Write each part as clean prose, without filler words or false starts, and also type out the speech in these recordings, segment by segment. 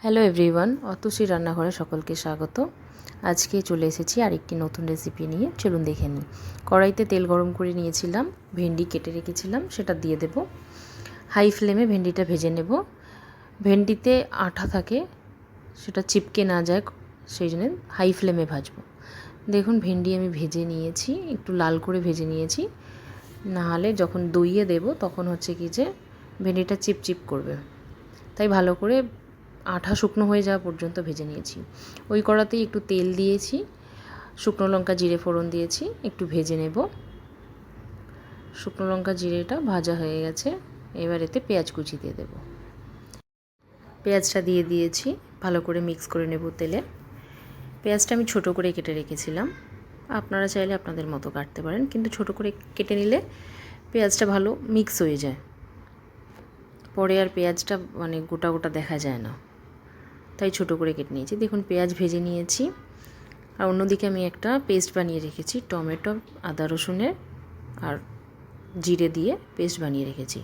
Hello everyone, Atasi রান্নাঘরে সকলকে স্বাগত। আজকে চলে এসেছি আরেকটি নতুন রেসিপি নিয়ে। চলুন দেখে নিই। কড়াইতে তেল গরম করে নিয়েছিলাম, ভেন্ডি কেটে রেখেছিলাম, সেটা দিয়ে দেব। হাই ফ্লেমে ভেন্ডিটা ভেজে নেব। ভেন্ডিতে আঠা থাকে, সেটা চিপকে না যায়, সেই জন্য হাই ফ্লেমে ভাজবো। দেখুন ভেন্ডি আমি ভেজে নিয়েছি, একটু লাল করে ভেজে নিয়েছি, নাহলে যখন দইয়ে দেব তখন হচ্ছে কি যে ভেন্ডিটা চিপচিপ করবে, তাই ভালো করে আঠা শুকনো হয়ে যাওয়া পর্যন্ত ভেজে নিয়েছি। ওই কড়াতেই একটু তেল দিয়েছি, শুকনো লঙ্কা জিরে ফোড়ন দিয়েছি, একটু ভেজে নেব। শুকনো লঙ্কা জিরেটা ভাজা হয়ে গেছে, এবার এতে পেঁয়াজ কুচি দিয়ে দেব। পেঁয়াজটা দিয়ে দিয়েছি, ভালো করে মিক্স করে নেব তেলে। পেঁয়াজটা আমি ছোট করে কেটে রেখেছিলাম, আপনারা চাইলে আপনাদের মতো কাটতে পারেন, কিন্তু ছোট করে কেটে নিলে পেঁয়াজটা ভালো মিক্স হয়ে যায়, পরে আর পেঁয়াজটা গোটা গোটা দেখা যায় না, তাই ছোট করে কেটে নিয়েছি। দেখুন পেঁয়াজ ভেজে নিয়েছি, আর অন্যদিকে আমি একটা পেস্ট বানিয়ে রেখেছি, টমেটো, আদা রসুনের আর জিরে দিয়ে পেস্ট বানিয়ে রেখেছি।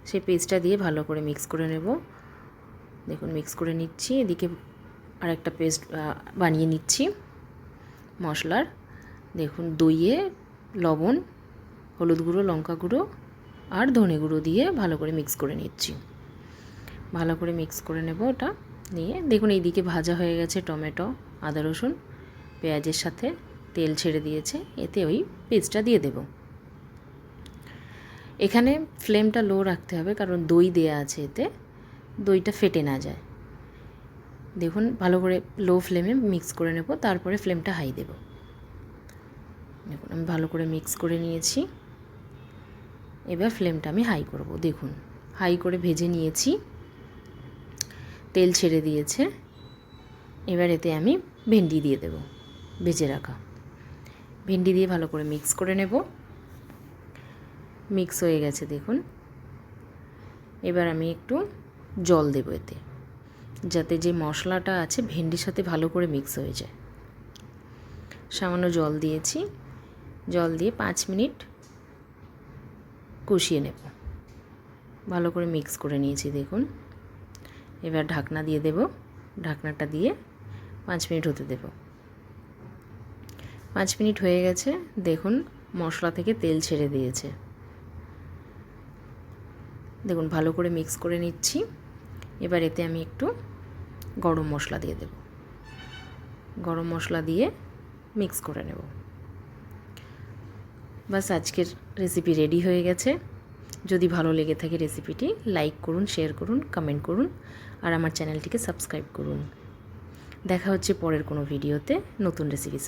সেই পেস্টটা দিয়ে ভালো করে মিক্স করে নেব। দেখুন মিক্স করে নিচ্ছি। এদিকে আর একটা পেস্ট বানিয়ে নিচ্ছি মশলার। দেখুন দইয়ে লবণ, হলুদ গুঁড়ো, লঙ্কা গুঁড়ো আর ধনে গুঁড়ো দিয়ে ভালো করে মিক্স করে নিচ্ছি। ভালো করে মিক্স করে নেব ওটা নিয়ে। দেখুন এইদিকে ভাজা হয়ে গেছে টমেটো, আদা রসুন পেঁয়াজের সাথে, তেল ছেড়ে দিয়েছে। এতে ওই পেস্টটা দিয়ে দেব। এখানে ফ্লেমটা লো রাখতে হবে, কারণ দই দেয়া আছে এতে, দইটা ফেটে না যায়। দেখুন ভালো করে লো ফ্লেমে মিক্স করে নেব, তারপরে ফ্লেমটা হাই দেব। দেখুন আমি ভালো করে মিক্স করে নিয়েছি, এবার ফ্লেমটা আমি হাই করব। দেখুন হাই করে ভেজে নিয়েছি, তেল ছেড়ে দিয়েছে। এবার এতে আমি ভেন্ডি দিয়ে দেব, ভেজে রাখা ভেন্ডি দিয়ে ভালো করে মিক্স করে নেব। মিক্স হয়ে গেছে দেখুন। এবার আমি একটু জল দেব এতে, যাতে যে মশলাটা আছে ভেন্ডির সাথে ভালো করে মিক্স হয়ে যায়। সামান্য জল দিয়েছি, জল দিয়ে 5 মিনিট কষিয়ে নেব। ভালো করে মিক্স করে নিয়েছি দেখুন। এবার ঢাকনা দিয়ে দেব, ঢাকনাটা দিয়ে 5 মিনিট হতে দেব। 5 মিনিট হয়ে গেছে, দেখুন মশলা থেকে তেল ছেড়ে দিয়েছে। দেখুন ভালো করে মিক্স করে নিচ্ছি। এবার এতে আমি একটু গরম মশলা দিয়ে দেব। গরম মশলা দিয়ে মিক্স করে নেব। বাস আজকের রেসিপি রেডি হয়ে গেছে। যদি ভালো লেগে থাকে রেসিপিটি লাইক করুন, শেয়ার করুন, কমেন্ট করুন, আর আমার চ্যানেলটিকে সাবস্ক্রাইব করুন। দেখা হচ্ছে পরের কোনো ভিডিওতে নতুন রেসিপি।